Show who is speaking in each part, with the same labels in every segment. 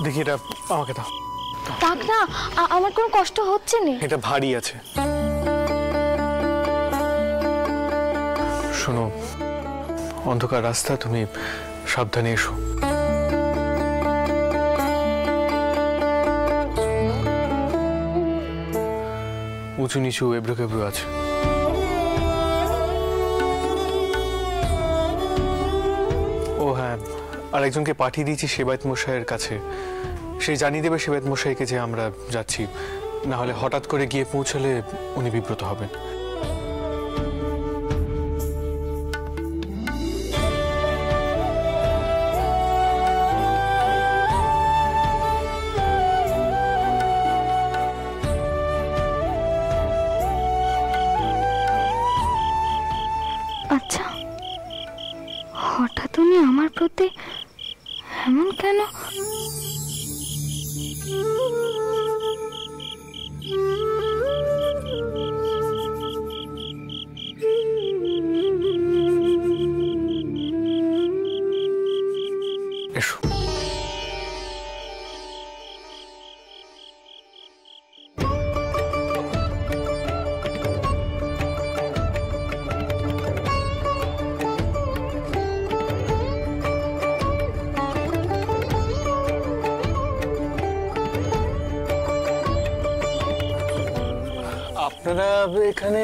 Speaker 1: দেখি এটা আমাকে দাও।
Speaker 2: থাক না, আমার কোনো কষ্ট হচ্ছে না।
Speaker 1: এটা ভারী আছে। শোনো, অন্ধকার রাস্তা, তুমি সাবধানে এসো। উঁচু নিচু এবড়ো খেবড়ো আছে। ও হ্যাঁ, আরেকজনকে পাঠিয়ে দিয়েছি সেবায়েত মশাইয়ের কাছে। সে জানিয়ে দেবে সেবায়েত মশাইকে যে আমরা যাচ্ছি, না হলে হঠাৎ করে গিয়ে পৌঁছলে উনি বিব্রত হবেন।
Speaker 2: আচ্ছা, হঠাৎ উনি আমার প্রতি এমন কেন?
Speaker 1: এসো। আপনারা এখানে,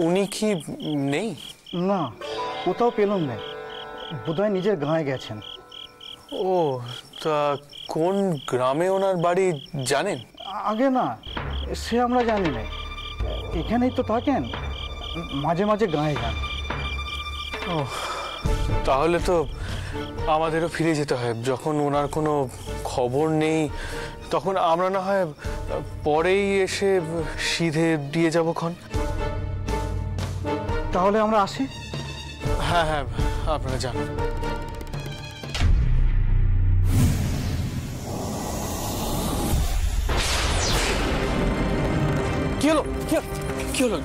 Speaker 1: উনি কি নেই?
Speaker 3: না, কোথাও পেলাম না, বোধহয় নিজের গাঁয়ে গেছেন।
Speaker 1: ও, তা কোন গ্রামে ওনার বাড়ি জানেন?
Speaker 3: আগে না, সে আমরা জানি না, এখানেই তো থাকেন, মাঝে মাঝে গাঁয়ে যান।
Speaker 1: ও, তাহলে তো আমাদেরও ফিরে যেতে হয়। যখন ওনার কোনো খবর নেই তখন আমরা না হয় পরেই এসে সিধে দিয়ে যাবো খন।
Speaker 3: তাহলে আমরা আসি।
Speaker 1: হ্যাঁ হ্যাঁ, আপনারা যান। কি হলো? কি হলো?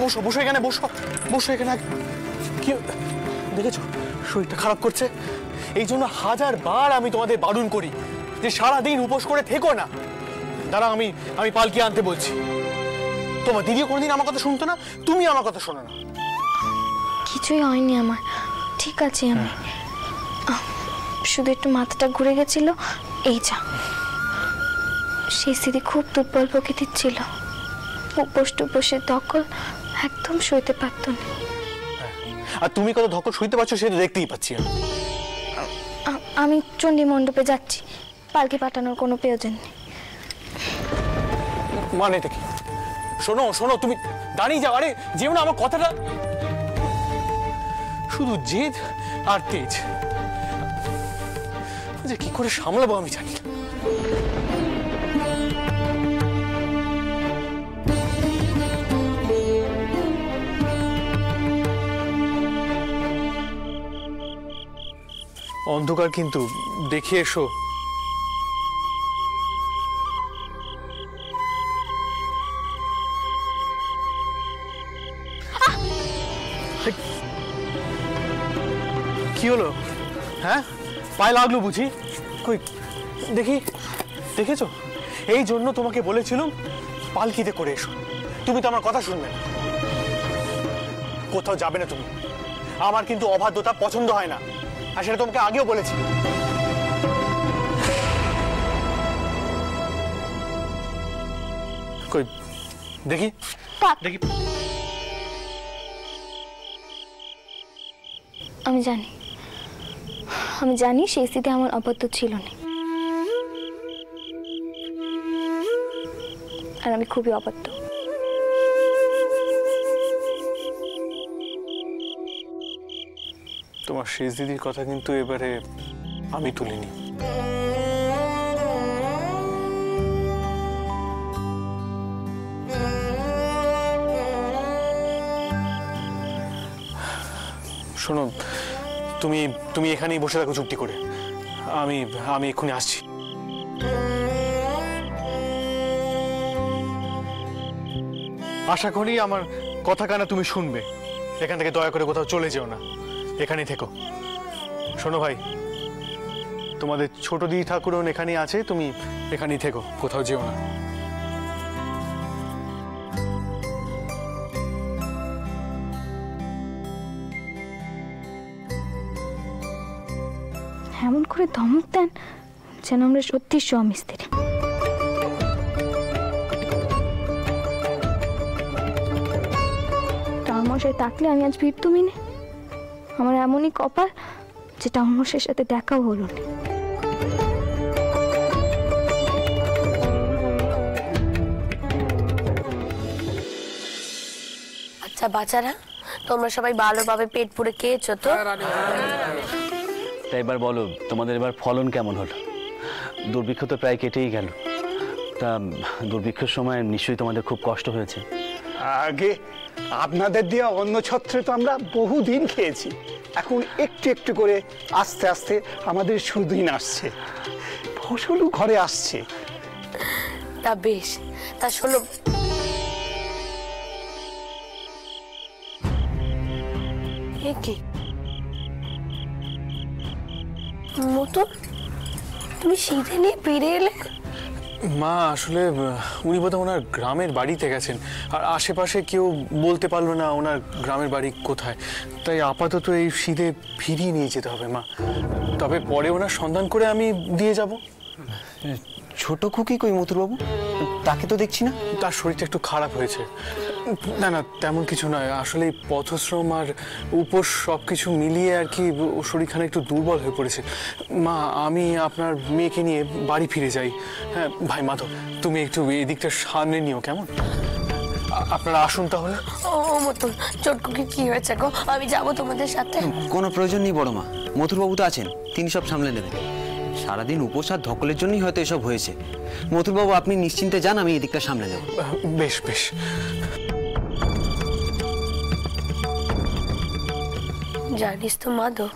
Speaker 1: বসো বসো, এখানে বসো, বসো এখানে। কি দেখেছো শরীরটা খারাপ করছে? এই জন্য 1000 বার আমি তোমাদের বারণ করি যে সারাদিন উপোস করে থেকো না। দাঁড়া, আমি পালকি আনতে বলছি। তোমার দিদিও কোনোদিন আমার কথা শুনতো না, তুমি আমার কথা শোনো না।
Speaker 2: কিছুই হয়নি আমার, ঠিক আছে আমি। শুধু একটু মাথাটা ঘুরে গেছিল, এই যা। সেই স্মৃতি খুব দুর্বল প্রকৃতির ছিল। উপোস টুপোসের দখল একদম সইতে পারত না।
Speaker 1: আর তুমি কত ধকল সইতে পারছো সেটা দেখতেই পাচ্ছি
Speaker 2: আমি চণ্ডী মণ্ডপে যাচ্ছি, পালকি পাঠানোর কোনো প্রয়োজন নেই।
Speaker 1: মানে কি? শোনো শোনো, তুমি দাঁড়িয়ে যাও। আরে যেও না, আমার কথাটা। শুধু জেদ আর তেজ, যে কি করে সামলাবো আমি জানি না। অন্ধকার কিন্তু, দেখে এসো। কি হলো? হ্যাঁ, পায়ে লাগলো বুঝি? কই দেখি। দেখেছো? এই জন্য তোমাকে বলেছিলাম পালকিতে করে এসো। তুমি তো আমার কথা শুনবে না। কোথাও যাবে না তুমি। আমার কিন্তু অবাধ্যতা পছন্দ হয় না, আর সেটা তোমাকে আগেও বলেছি। কই দেখি দেখি।
Speaker 2: আমি জানি সেই স্থিতি আমার অবাধ্য ছিল না, আর আমি খুবই অবাধ্য।
Speaker 1: তোমার শেষ দিদির কথা কিন্তু এবারে আমি তুলিনি। শোনো, তুমি তুমি এখানেই বসে থাকো চুপটি করে। আমি আমি এক্ষুনি আসছি। আশা করি আমার কথা কানা তুমি শুনবে। এখান থেকে দয়া করে কোথাও চলে যেও না, এখানেই থেকো। শোনো ভাই, তোমাদের ছোট দিদি ঠাকুরন এখানেই আছে, তুমি এখানেই থেকো, কোথাও যেও না।
Speaker 2: এমন করে ধমক দেন যেন আমরা সত্যি স্বামী স্ত্রী। টাউনমশাই থাকলে আমি আজ ফিরতুমি না। আমার এমনই কপাল যে টাউনমশাইয়ের সাথে দেখাও হলো না।
Speaker 4: আচ্ছা বাচ্চারা, তোমরা সবাই ভালোভাবে পেট পুরে খেয়েছো তো?
Speaker 5: তা এবার বলো, তোমাদের এবার ফলন কেমন হলো? দুর্ভিক্ষ তো প্রায় কেটেই গেল, তা দুর্ভিক্ষের সময় নিশ্চয়ই তোমাদের খুব কষ্ট হয়েছে।
Speaker 6: আগে আপনাদের দেওয়া অন্ন ছত্রে তো আমরা বহুদিন খেয়েছি, এখন একটু একটু করে আস্তে আস্তে আমাদের সুদিন আসছে, ফসলও ঘরে আসছে।
Speaker 4: তা বেশ, তা শোনো, কি মতন তুমি শীতে নিয়ে ফিরে এলে?
Speaker 1: মা আসলে উনি বোধহয় ওনার গ্রামের বাড়িতে গেছেন, আর আশেপাশে কেউ বলতে পারলো না ওনার গ্রামের বাড়ি কোথায়, তাই আপাতত এই শীতে ফিরিয়ে নিয়ে যেতে হবে মা। তবে পরে ওনার সন্ধান করে আমি দিয়ে যাব।
Speaker 7: ছোট খুকি কই মথুরবাবু? তাকে তো দেখছি না।
Speaker 1: তার শরীরটা একটু খারাপ হয়েছে। না না, তেমন কিছু নয়, আসলে এই পথশ্রম আর উপোস সব কিছু মিলিয়ে আর কি ও শরীরখানে একটু দুর্বল হয়ে পড়েছে। মা, আমি আপনার মেয়েকে নিয়ে বাড়ি ফিরে যাই। হ্যাঁ ভাই মাধব, তুমি একটু এদিকটা সামনে নিও, কেমন? আপনারা আসুন তাহলে।
Speaker 4: ও মতন, চটকুকি কি হয়েছে গো? আমি যাব তোমাদের সাথে।
Speaker 7: কোনো প্রয়োজন নেই বড় মা, মথুরবাবু তো আছেন, তিনি সব সামলে নেবেন। সারাদিন উপোস আর ধকলের জন্যই হয়তো এসব হয়েছে। মথুরবাবু আপনি নিশ্চিন্তে যান, আমি এদিকটা সামলে নেব।
Speaker 1: বেশ বেশ।
Speaker 4: জানিস তো মাধব,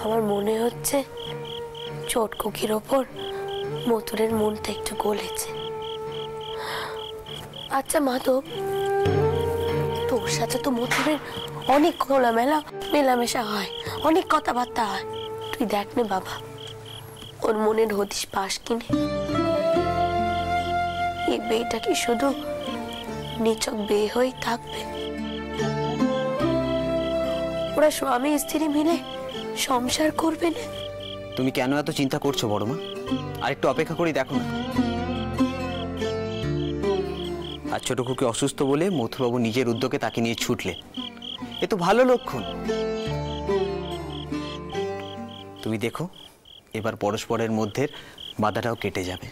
Speaker 4: আমার মনে হচ্ছে চটকুকির ওপর মথুরের মনটা একটু গলেছে। আচ্ছা মাধব, তোর সাথে তো মথুরের অনেক খোলামেলা মেলামেশা হয়, অনেক কথাবার্তা হয়। তুই দেখ নে বাবা, ওর মনের হদিশ পাস কিনে। এই বিয়েটা কি শুধু নিছক বিয়ে হয়েই থাকবে? ওরা স্বামী স্ত্রী মিলে সংসার করবে না?
Speaker 7: তুমি কেন এত চিন্তা করছো বড় মা? আর একটু অপেক্ষা করি দেখো না। আর ছোট খুকি অসুস্থ বলে মথুরবাবু নিজের উদ্যোগে তাকে নিয়ে ছুটলেন, এ তো ভালো লক্ষণ। তুমি দেখো, এবার পরস্পরের মধ্যে বাধাটাও কেটে যাবে।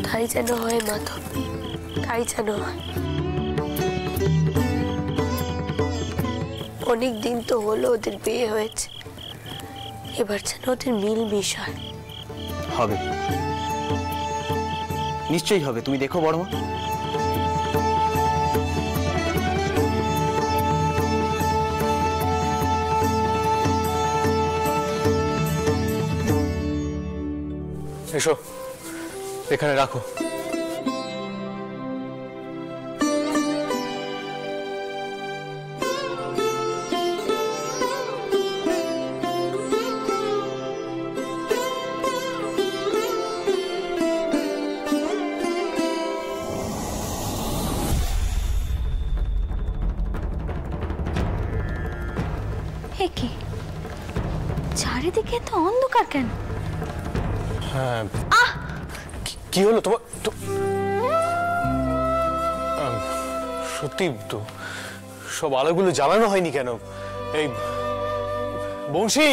Speaker 4: তাই যেন হয় মাধব, তাই যেন হয়। অনেক দিন তো হলো ওদের বিয়ে হয়েছে, এবার যেন ওদের মিল বিষয়
Speaker 7: হবে, নিশ্চয়ই হবে। তুমি দেখো বড় মা।
Speaker 1: এসো, এখানে রাখো।
Speaker 2: কি চারিদিকে তো অন্ধকার কেন?
Speaker 1: হ্যাঁ, কি হলো তোমার? সত্যি তো সব আলোগুলো জ্বালানো হয়নি কেন? এই বংশী,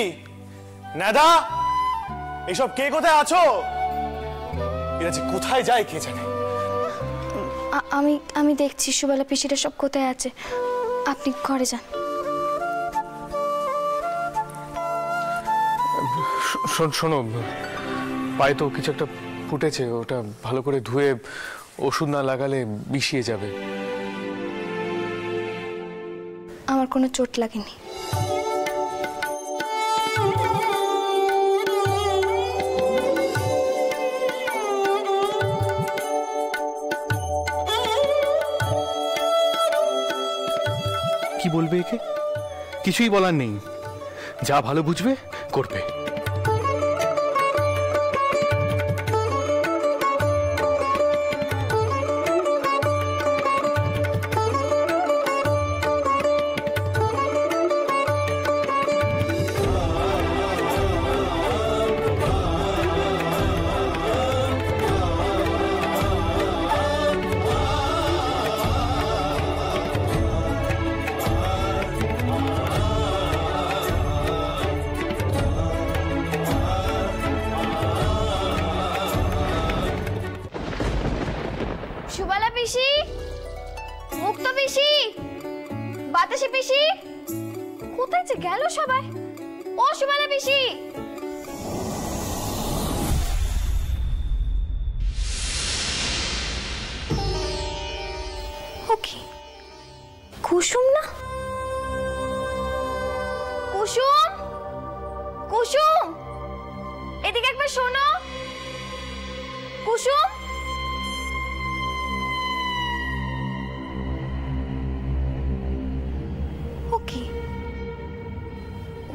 Speaker 1: নেদা, এইসব কে কোথায় আছো? এরা যে কোথায় যায় কে জানে।
Speaker 2: আমি দেখছি সুবালা পিসিরা সব কোথায় আছে। আপনি ঘরে যান।
Speaker 1: শোনো, পায়ে তো কিছু একটা ফুটেছে, ওটা ভালো করে ধুয়ে ওষুধ না লাগালে বিষিয়ে যাবে।
Speaker 2: আমার কোনো চোট লাগেনি।
Speaker 1: কি বলবে একে? কিছুই বলার নেই। যা ভালো বুঝবে করবে।
Speaker 2: সুবালা পিসি, মুক্ত পিসি, বাতাসি পিসি, কোথায় যে গেল সবাই? ও সুবালা পিসি, ওকে কুসুম না? কুসুম, কুসুম, এদিকে একবার শোনো। কুসুম, ওকে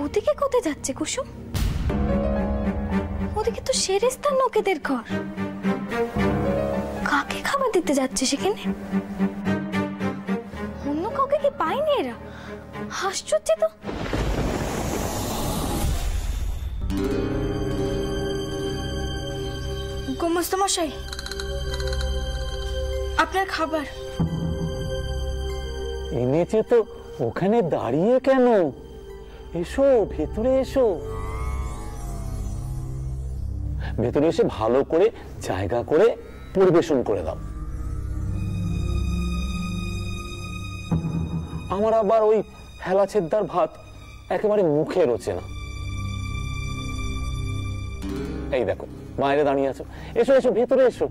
Speaker 2: ওদিকে কোথায় যাচ্ছে কুসুম? ওদিকে তো শেরেস্তার লোকেদের ঘর। কাকে খাবার দিতে যাচ্ছে সেখানে? অন্য কাউকে কি পায়নি এরা? আশ্চর্য তো। গোমস্ত মশাই, আপনার খাবার
Speaker 6: এনেছে তো, ওখানে দাঁড়িয়ে কেন? এসো ভেতরে এসো, ভেতরে এসে ভালো করে জায়গা করে পরিবেশন করে দাও। আমার আবার ওই হেলা ছেদ্দার ভাত একেবারে মুখে রোচে না। এই দেখো বাইরে দাঁড়িয়ে আছো, এসো এসো ভেতরে এসো।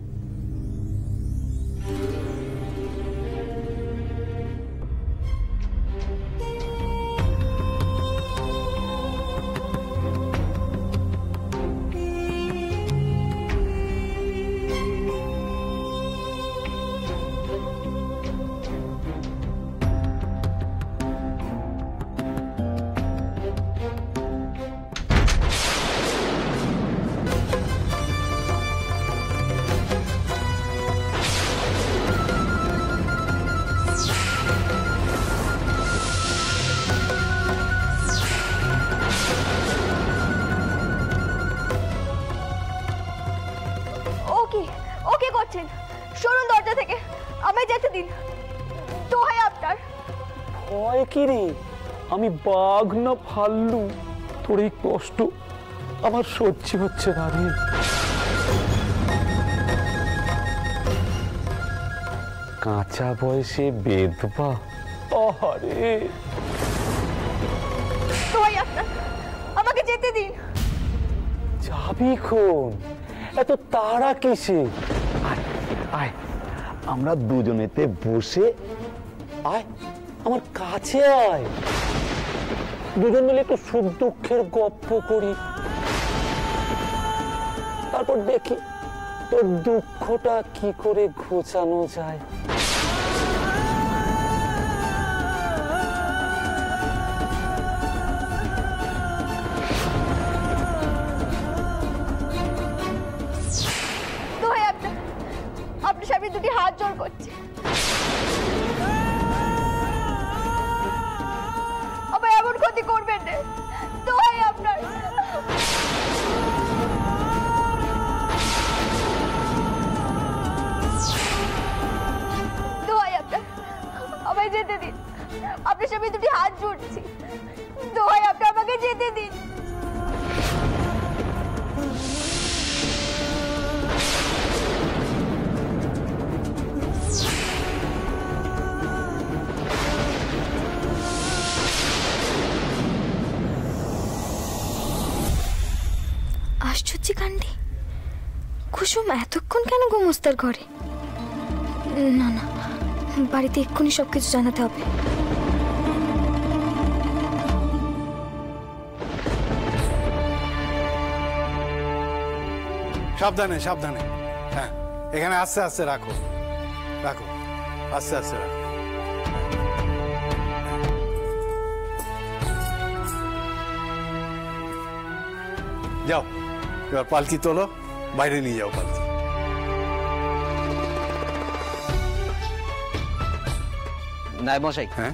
Speaker 2: ওকে করছেন? সরুন দরজা থেকে, আমায় যেতে দিন। দোহাই আপনার।
Speaker 6: ভয় কি রে? আমি বাঘ না ভাল্লু? তোর এই কষ্ট আমার সহ্য হচ্ছে না রে। কাঁচা বয়সে বেধবা, আরে
Speaker 2: দোহাই আপনার, আমাকে যেতে দিন।
Speaker 6: যাবি কোন? এত তাড়া কিসে? আয় আয়, আমরা দুজনেতে বসে, আয় আমার কাছে আয়, দুজন মিলে একটু সুখ দুঃখের গপ্প করি, তারপর দেখি তোর দুঃখটা কি করে ঘোচানো যায়।
Speaker 2: আপনার সামনে দুটি হাত জোড় করছে, আবার এমন ক্ষতি করবেন না। দোহাই আপনার। দোহাই আপনার, আমায় যেতে দিন। আপনার সামনে দুটি হাত জুড়ছি, দোহাই আপনার, আমাকে যেতে দিন। আশ্চর্য কাণ্ডে কুসুম এতক্ষণ কেন গোমস্তার ঘরে? না না, বাড়িতে এক্ষুনি সবকিছু জানাতে হবে।
Speaker 3: সাবধানে সাবধানে, হ্যাঁ এখানে আস্তে আস্তে রাখো, রাখো আস্তে আস্তে রাখো।
Speaker 6: যাও এবার পালকি তোলো, বাইরে নিয়ে যাও পালকি।
Speaker 7: নায়েব মশাই,
Speaker 6: হ্যাঁ,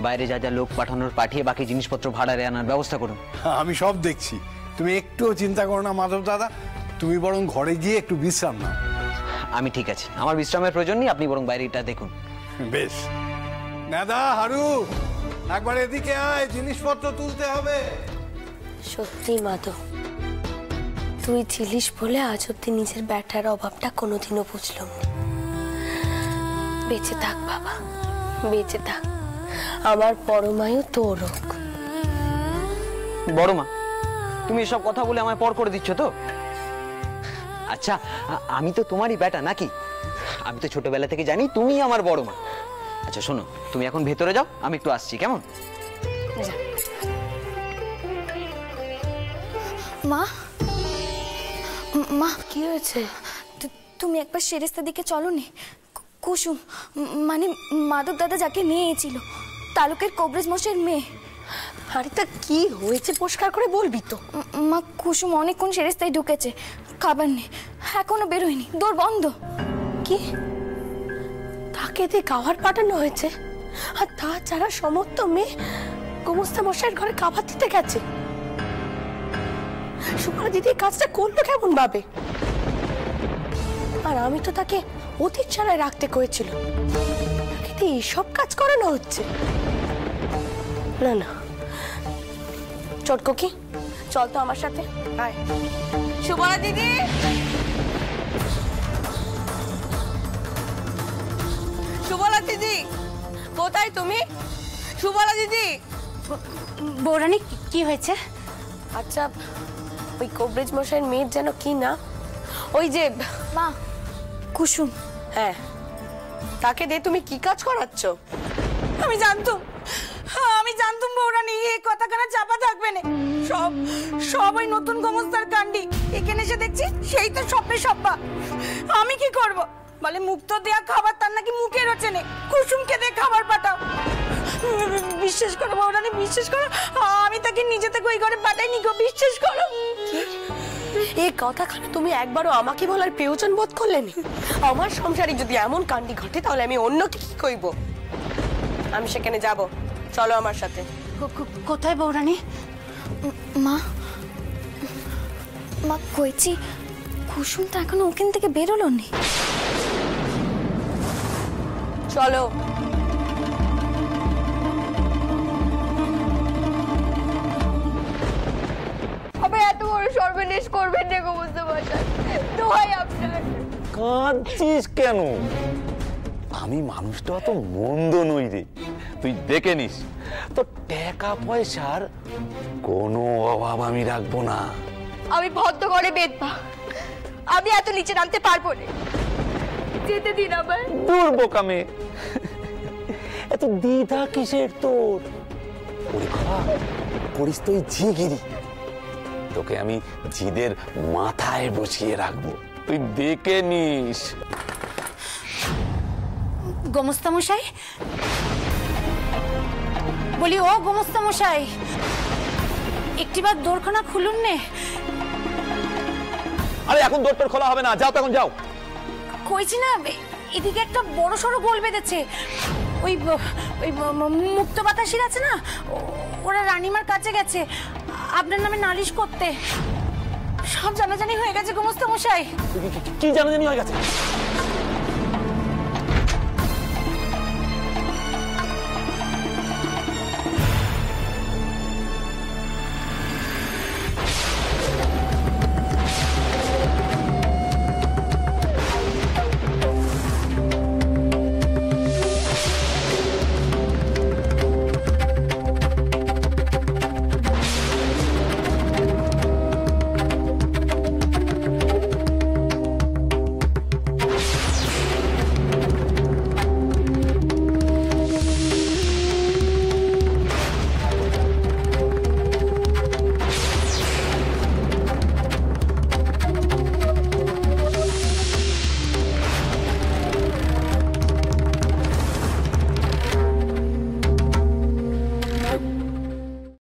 Speaker 7: বাইরে যা যা লোক পাঠানোর পাঠিয়ে বাকি জিনিসপত্র ভাড়ারে আনার ব্যবস্থা করুন।
Speaker 6: আমি সব দেখছি, তুমি একটুও চিন্তা করো না মাধব দাদা। তুমি বরং ঘরে গিয়ে একটু বিশ্রাম নাও।
Speaker 7: আমি ঠিক আছে, আমার বিশ্রামের প্রয়োজন নেই, আপনি বরং বাইরেটা দেখুন।
Speaker 6: বেশ। নেদা, হারু, একবার এদিকে আয়, জিনিসপত্র তুলতে হবে।
Speaker 4: সত্যি মাধব, তুই ছিলিস বলে আজ অব্দি নিজের ব্যাটার অভাবটা কোনোদিনও বুঝলাম না। বেঁচে থাক বাবা, বেঁচে থাক। আমার পরমায়ু তোর হোক।
Speaker 7: বড় মা, তুমি এসব কথা বলে আমায় পর করে দিচ্ছ তো? আচ্ছা, আমি তো তোমারই বেটা নাকি? আমি তো ছোটবেলা থেকে জানি তুমি আমার বড় মা। আচ্ছা শোনো, তুমি এখন ভেতরে যাও, আমি একটু আসছি, কেমন?
Speaker 4: যা।
Speaker 2: মা, মা
Speaker 4: কি হয়েছে?
Speaker 2: তুমি একবার সেরেস্তার দিকে চলো নি। কুসুম, মানে মাধব দাদা যাকে নিয়ে এসেছিল, তালুকের কবরেজ মশাইয়ের মেয়ে।
Speaker 4: আরে তা কি হয়েছে পরিষ্কার করে বলবি তো?
Speaker 2: মা, কুসুম অনেকক্ষণ সেরেস্তায় ঢুকেছে, খাবার নেই, এখনো বেরোয়নি, দৌড় বন্ধ।
Speaker 4: কি? তাকে দিয়ে খাবার পাঠানো হয়েছে? আর তাছাড়া সমস্ত মেয়ে গোমস্তা মশাইয়ের ঘরে খাবার দিতে গেছে। সুমালা দিদি কাজটা করলো কেমন ভাবে? আর আমি তো তাকে অতীত ছাড়াই রাখতে করেছিল, তাকে দিয়ে এইসব কাজ করানো হচ্ছে? না না, চটকো কি, চল তো আমার সাথে, আয়। সুমালা দিদি, সুবলা দিদি, কোথায় তুমি? সুবলা দিদি।
Speaker 2: বৌরানী, কি হয়েছে?
Speaker 4: আচ্ছা, ওই কবরেজ মশাইয়ের মেয়ের যেন কি না, ওই যে
Speaker 2: মা, কুসুম।
Speaker 4: হ্যাঁ, তাকে দিয়ে তুমি কি কাজ করাচ্ছ?
Speaker 8: আমি জানতুম বৌরানী এই কথা কেন চাপা থাকবে না। সব ওই নতুন গোমস্তার কাণ্ডি। এখানে এসে দেখছি সেই তো সবে সব্বা। আমি কি করব? বলে মুক্ত দেয়া খাবার তার নাকি মুখে রোচে নেই, কুসুমকে দিয়ে খাবার পাঠাও। বিশ্বাস করো বৌরানী, বিশ্বাস করো, আমি তাকে নিজে থেকে ওই ঘরে পাঠাইনি গো, বিশ্বাস করো।
Speaker 4: এই কথাখানা তুমি একবারও আমাকে বলার প্রয়োজন বোধ করলে না? আমার সংসারে যদি এমন কাণ্ডি ঘটে তাহলে আমি অন্যকে কি কইব? আমি সেখানে যাব, চলো আমার সাথে।
Speaker 2: কোথায় বৌরানী? মা, মা কইছি, কুসুম তো এখনো ওখান থেকে বেরোলো নি।
Speaker 4: চলো।
Speaker 2: এত বড় সর্বনাশ করবেন না গো বুঝতে পারছেন, দোহাই আপনার।
Speaker 5: কাঁদছিস কেন? আমি মানুষটা অত মন্দ নই রে, তুই দেখে নিস। তো টাকা পয়সার কোনো অভাব আমি রাখবো না।
Speaker 2: আমি ভদ্র করে বেদবা, আমি এত নিচে নামতে পারবো না, যেতে দিন আমার।
Speaker 5: দূর বোকামে, এত দ্বিধা কিসের তোর? পরীক্ষা করিস তুই জিগিরি, তোকে আমি জিদের মাথায় বসিয়ে রাখবো, তুই দেখে নিস।
Speaker 8: গোমস্তা মশাই, বলি ও গোমস্তা মশাই, একটিবার দোরখানা খুলুন নে।
Speaker 5: আরে এখন দোরটা খোলা হবে না, যাও তখন যাও।
Speaker 8: কইছি না, এদিকে একটা বড় সড়ো গোল বেঁধেছে। ওই মুক্ত বাতাসির আছে না, ওরা রানীমার কাছে গেছে আপনার নামে নালিশ করতে। সব জানাজানি হয়ে গেছে গোমস্তা মশাই।
Speaker 5: কি জানাজানি হয়ে গেছে?